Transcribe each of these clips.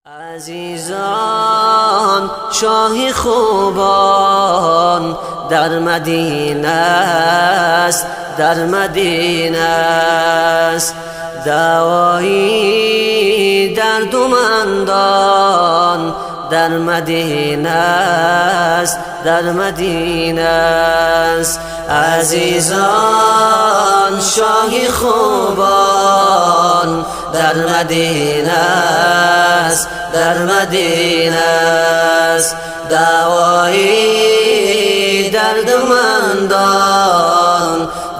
عزیزان شاه خوبان در مدینه است، در مدینه است دوایی دردمندان، در مدینه است، در مدینه است. عزیزان شاه خوبان در مدینه است، در مدینه است دوایی دردمندان،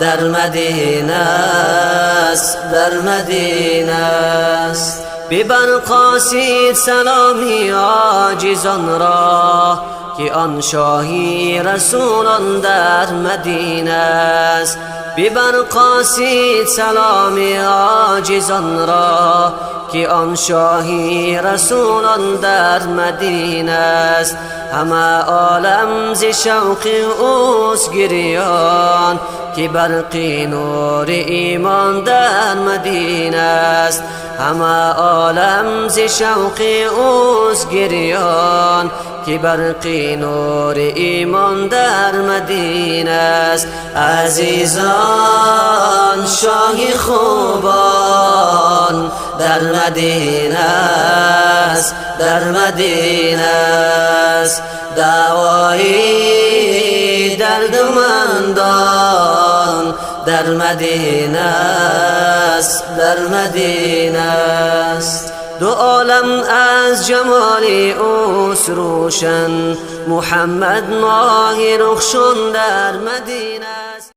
در مدینه است، در مدینه است. ببرقاسید سلامی عاجزان را که آن شاهی رسولان در مدینه است. ببرقاسید سلامی عاجزان را که آن شاهی رسولان در مدینه است. همه عالم ز شوق اوست گریان که برقی نور ایمان در مدینه است. همه عالم ز شوق اوست گریان که برقی نور ایمان در مدینه است. عزیزان شاه خوبان در مدینه است، در مدینه است دوایی دردمندان، در مدینه است، در مدینه است. دو عالم از جمال اوست روشن، محمد ماه رخشان در مدینه.